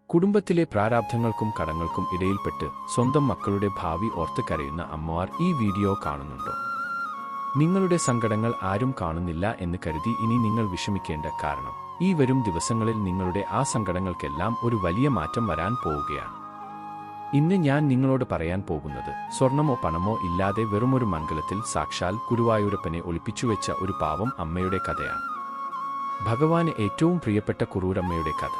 കുടുംബത്തിലെ പ്രാരാബ്ധങ്ങൾക്കും കടങ്ങൾക്കും ഇടയിൽപ്പെട്ട് സ്വന്തം മക്കളുടെ ഭാവി ഓർത്ത് കരയുന്ന അമ്മമാർ ഈ വീഡിയോ കാണുന്നുണ്ടോ? നിങ്ങളുടെ സങ്കടങ്ങൾ ആരും കാണുന്നില്ല എന്ന് കരുതി ഇനി നിങ്ങൾ വിഷമിക്കേണ്ട. കാരണം ഈ വരും ദിവസങ്ങളിൽ നിങ്ങളുടെ ആ സങ്കടങ്ങൾക്കെല്ലാം ഒരു വലിയ മാറ്റം വരാൻ പോവുകയാണ്. ഇന്ന് ഞാൻ നിങ്ങളോട് പറയാൻ പോകുന്നത് സ്വർണമോ പണമോ ഇല്ലാതെ വെറുമൊരു മംഗലത്തിൽ സാക്ഷാൽ ഗുരുവായൂരപ്പനെ ഒളിപ്പിച്ചുവെച്ച ഒരു പാവം അമ്മയുടെ കഥയാണ്. ഭഗവാന് ഏറ്റവും പ്രിയപ്പെട്ട കുറൂരമ്മയുടെ കഥ.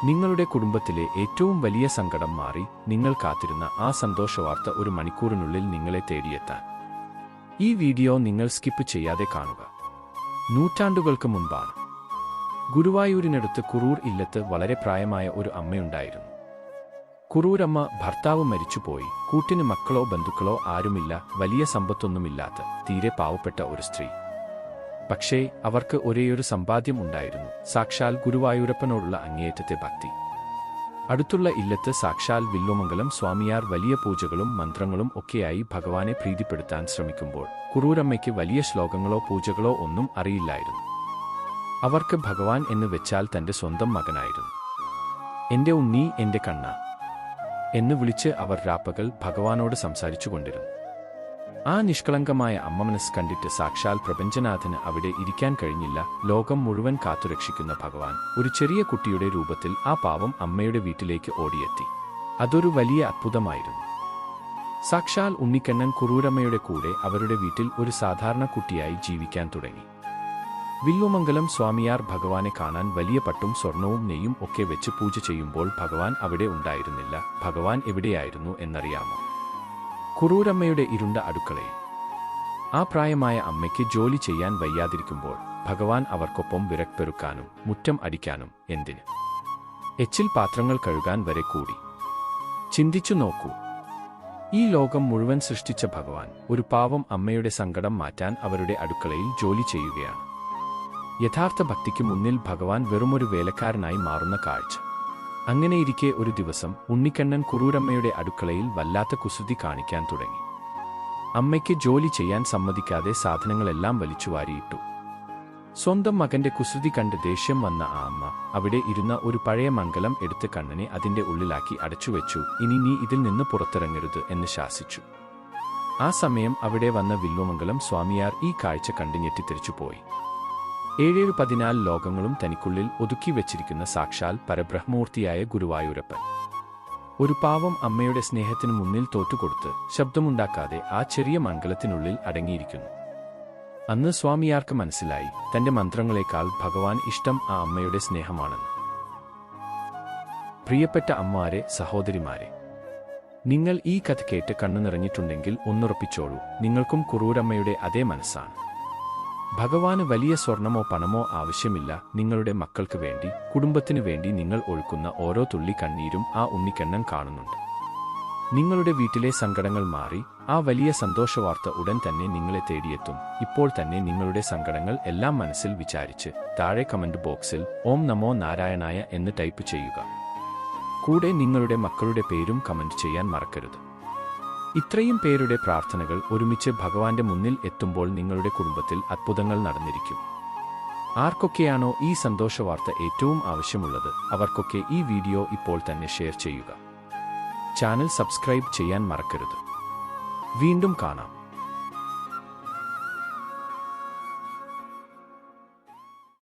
നിങ്ങളുടെ കുടുംബത്തിലെ ഏറ്റവും വലിയ സങ്കടം മാറി നിങ്ങൾ കാത്തിരുന്ന ആ സന്തോഷവാർത്ത ഒരു മണിക്കൂറിനുള്ളിൽ നിങ്ങളെ തേടിയെത്താൻ ഈ വീഡിയോ നിങ്ങൾ സ്കിപ്പ് ചെയ്യാതെ കാണുക. നൂറ്റാണ്ടുകൾക്ക് മുൻപാണ് ഗുരുവായൂരിനടുത്ത് കുറൂർ ഇല്ലത്ത് വളരെ പ്രായമായ ഒരു അമ്മയുണ്ടായിരുന്നു. കുറൂരമ്മ ഭർത്താവ് മരിച്ചുപോയി. കൂട്ടിന് മക്കളോ ബന്ധുക്കളോ ആരുമില്ല. വലിയ സമ്പത്തൊന്നുമില്ലാത്ത തീരെ പാവപ്പെട്ട ഒരു സ്ത്രീ. പക്ഷേ അവർക്ക് ഒരേയൊരു സമ്പാദ്യം ഉണ്ടായിരുന്നു: സാക്ഷാൽ ഗുരുവായൂരപ്പനോടുള്ള അങ്ങേയറ്റത്തെ ഭക്തി. അടുത്തുള്ള ഇല്ലത്ത് സാക്ഷാൽ വില്വമംഗലം സ്വാമിയാർ വലിയ പൂജകളും മന്ത്രങ്ങളും ഒക്കെയായി ഭഗവാനെ പ്രീതിപ്പെടുത്താൻ ശ്രമിക്കുമ്പോൾ കുറൂരമ്മയ്ക്ക് വലിയ ശ്ലോകങ്ങളോ പൂജകളോ ഒന്നും അറിയില്ലായിരുന്നു. അവർക്ക് ഭഗവാൻ എന്ന് വെച്ചാൽ തന്റെ സ്വന്തം മകനായിരുന്നു. എന്റെ ഉണ്ണി, എന്റെ കണ്ണ എന്ന് വിളിച്ച് അവർ രാപ്പകൽ ഭഗവാനോട് സംസാരിച്ചുകൊണ്ടിരുന്നു. ആ നിഷ്കളങ്കമായ അമ്മ മനസ്സ് കണ്ടിട്ട് സാക്ഷാൽ പ്രപഞ്ചനാഥന് അവിടെ ഇരിക്കാൻ കഴിഞ്ഞില്ല. ലോകം മുഴുവൻ കാത്തുരക്ഷിക്കുന്ന ഭഗവാൻ ഒരു ചെറിയ കുട്ടിയുടെ രൂപത്തിൽ ആ പാവം അമ്മയുടെ വീട്ടിലേക്ക് ഓടിയെത്തി. അതൊരു വലിയ അത്ഭുതമായിരുന്നു. സാക്ഷാൽ ഉണ്ണിക്കണ്ണൻ കുറൂരമ്മയുടെ കൂടെ അവരുടെ വീട്ടിൽ ഒരു സാധാരണ കുട്ടിയായി ജീവിക്കാൻ തുടങ്ങി. വില്വമംഗലം സ്വാമിയാർ ഭഗവാനെ കാണാൻ വലിയ പട്ടും സ്വർണവും നെയ്യും ഒക്കെ വെച്ച് പൂജ ചെയ്യുമ്പോൾ ഭഗവാൻ അവിടെ ഉണ്ടായിരുന്നില്ല. ഭഗവാൻ എവിടെയായിരുന്നു എന്നറിയാമോ? കുറൂരമ്മയുടെ ഇരുണ്ട അടുക്കളയിൽ. ആ പ്രായമായ അമ്മയ്ക്ക് ജോലി ചെയ്യാൻ വയ്യാതിരിക്കുമ്പോൾ ഭഗവാൻ അവർക്കൊപ്പം വിറക് മുറ്റം അടിക്കാനും എന്തിന് എച്ചിൽ പാത്രങ്ങൾ കഴുകാൻ വരെ കൂടി. ചിന്തിച്ചു നോക്കൂ, ഈ ലോകം മുഴുവൻ സൃഷ്ടിച്ച ഭഗവാൻ ഒരു പാവം അമ്മയുടെ സങ്കടം മാറ്റാൻ അവരുടെ അടുക്കളയിൽ ജോലി ചെയ്യുകയാണ്. യഥാർത്ഥ ഭക്തിക്ക് മുന്നിൽ ഭഗവാൻ വെറുമൊരു വേലക്കാരനായി മാറുന്ന കാഴ്ച. അങ്ങനെയിരിക്കെ ഒരു ദിവസം ഉണ്ണിക്കണ്ണൻ കുറൂരമ്മയുടെ അടുക്കളയിൽ വല്ലാത്ത കുസൃതി കാണിക്കാൻ തുടങ്ങി. അമ്മയ്ക്ക് ജോലി ചെയ്യാൻ സമ്മതിക്കാതെ സാധനങ്ങളെല്ലാം വലിച്ചുവാരിയിട്ടു. സ്വന്തം മകന്റെ കുസൃതി കണ്ട് ദേഷ്യം വന്ന ആ അമ്മ അവിടെ ഇരുന്ന ഒരു പഴയ മംഗലം എടുത്ത് കണ്ണനെ അതിന്റെ ഉള്ളിലാക്കി അടച്ചുവെച്ചു. ഇനി നീ ഇതിൽ നിന്ന് പുറത്തിറങ്ങരുത് എന്ന് ശാസിച്ചു. ആ സമയം അവിടെ വന്ന വില്വമംഗലം സ്വാമിയാർ ഈ കാഴ്ച കണ്ട് ഞെട്ടിത്തെറിച്ചുപോയി. 7-14 ലോകങ്ങളും തനിക്കുള്ളിൽ ഒതുക്കി വെച്ചിരിക്കുന്ന സാക്ഷാൽ പരബ്രഹ്മൂർത്തിയായ ഗുരുവായൂരപ്പൻ ഒരു പാവം അമ്മയുടെ സ്നേഹത്തിനു മുന്നിൽ തോറ്റുകൊടുത്ത് ശബ്ദമുണ്ടാക്കാതെ ആ ചെറിയ മംഗലത്തിനുള്ളിൽ അടങ്ങിയിരിക്കുന്നു. അന്ന് സ്വാമിയാർക്ക് മനസ്സിലായി, തന്റെ മന്ത്രങ്ങളെക്കാൾ ഭഗവാൻ ഇഷ്ടം ആ അമ്മയുടെ സ്നേഹമാണെന്ന്. പ്രിയപ്പെട്ട അമ്മമാരെ, സഹോദരിമാരെ, നിങ്ങൾ ഈ കഥ കേട്ട് കണ്ണു നിറഞ്ഞിട്ടുണ്ടെങ്കിൽ ഒന്നുറപ്പിച്ചോളൂ, നിങ്ങൾക്കും കുറൂരമ്മയുടെ അതേ മനസ്സാണ്. ഭഗവാന് വലിയ സ്വർണമോ പണമോ ആവശ്യമില്ല. നിങ്ങളുടെ മക്കൾക്ക് വേണ്ടി, കുടുംബത്തിനു വേണ്ടി നിങ്ങൾ ഒഴുക്കുന്ന ഓരോ തുള്ളി കണ്ണീരും ആ ഉണ്ണിക്കണ്ണൻ കാണുന്നുണ്ട്. നിങ്ങളുടെ വീട്ടിലെ സങ്കടങ്ങൾ മാറി ആ വലിയ സന്തോഷവാർത്ത ഉടൻ തന്നെ നിങ്ങളെ തേടിയെത്തും. ഇപ്പോൾ തന്നെ നിങ്ങളുടെ സങ്കടങ്ങൾ എല്ലാം മനസ്സിൽ വിചാരിച്ച് താഴെ കമന്റ് ബോക്സിൽ ഓം നമോ നാരായണായ എന്ന് ടൈപ്പ് ചെയ്യുക. കൂടെ നിങ്ങളുടെ മക്കളുടെ പേരും കമന്റ് ചെയ്യാൻ മറക്കരുത്. ഇത്രയും പേരുടെ പ്രാർത്ഥനകൾ ഒരുമിച്ച് ഭഗവാന്റെ മുന്നിൽ എത്തുമ്പോൾ നിങ്ങളുടെ കുടുംബത്തിൽ അത്ഭുതങ്ങൾ നടന്നിരിക്കും. ആർക്കൊക്കെയാണോ ഈ സന്തോഷവാർത്ത ഏറ്റവും ആവശ്യമുള്ളത് അവർക്കൊക്കെ ഈ വീഡിയോ ഇപ്പോൾ തന്നെ ഷെയർ ചെയ്യുക. ചാനൽ സബ്സ്ക്രൈബ് ചെയ്യാൻ മറക്കരുത്. വീണ്ടും കാണാം.